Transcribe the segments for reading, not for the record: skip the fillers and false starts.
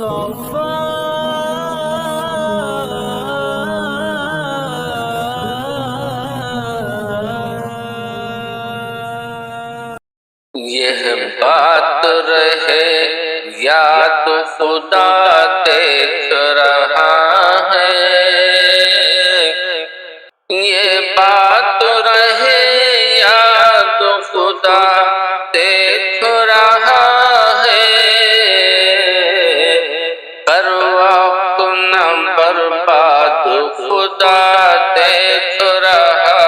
یہ بات رہے یاد خدا دیکھ رہا ہے، یہ بات رہے یاد خدا دیکھ رہا ہے، ہر وقت نہ برباد خدا دیکھ رہا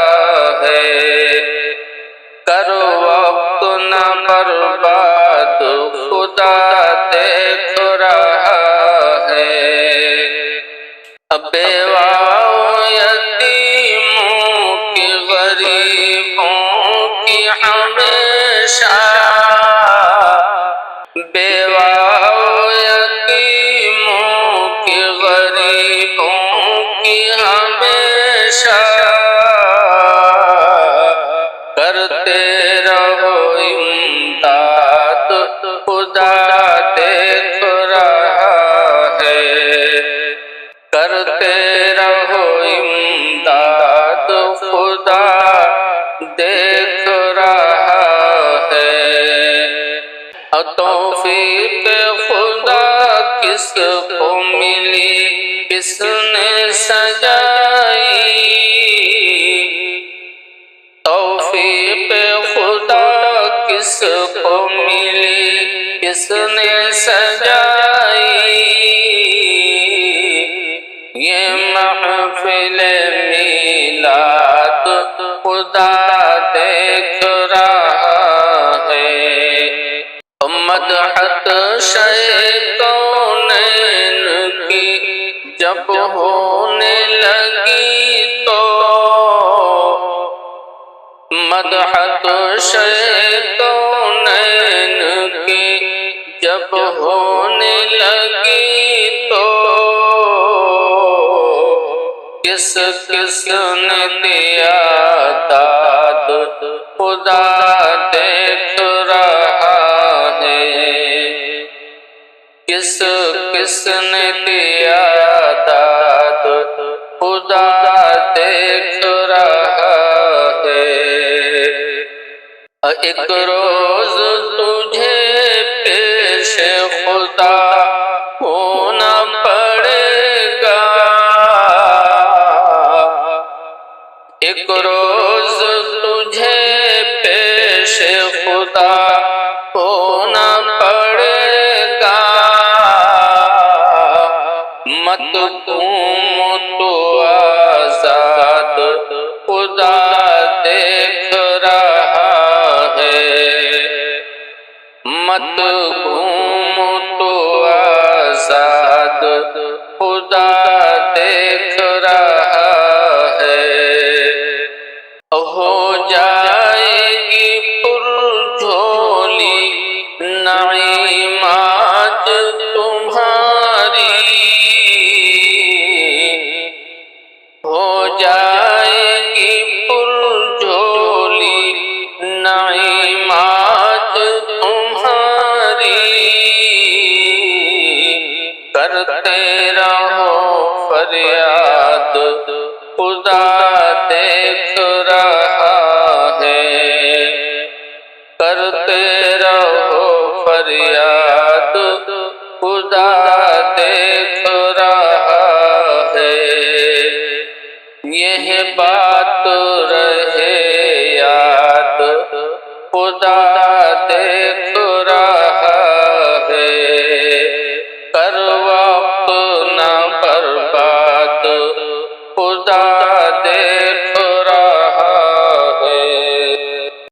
ہے، کر وقت نہ برباد خدا دیکھ رہا ہے، بیواؤں یتیموں کی غریبوں کی ہمیشہ، بیواؤں یتیموں کی غریبوں کی ہمیشہ، کرتے رہو امداد خدا دیکھ رہا ہے، کرتے رہو امداد خدا دیکھ رہا ہے، توفیق خدا کس کو ملی کس نے سجائی، توفیق خدا کس کو ملی کس نے سجائی، یہ محفل میلاد خدا دیکھ رہا ہے، مدحت کونین کی جب ہونے لگی تو، مدحت کونین کی جب ہونے لگی تو، کس کس نے دیا داد خدا دیکھ رہا ہے، کس کس نے دیا داد خدا دیکھ رہا ہے، ایک روز تجھے پیش خدا ہونا پڑے گا، ایک روز تجھے پیش خدا ہونا پڑے گا، مت گھوم تو آزاد خدا دیکھ رہا ہے، مت گھوم تو آزاد خدا دیکھ رہا ہے، ہو جائے گی پرجھولی نعیمات تمہاری، ہو جائے گی پرجھولی نعیمات تمہاری، کرتے رہو فریاد خدا دیکھ رہا ہے، کرتے رہو فریاد خدا دیکھ رہا ہے، یہ بات رہے یاد خدا دیکھ رہا ہے، کر وقت نہ برباد خدا دیکھ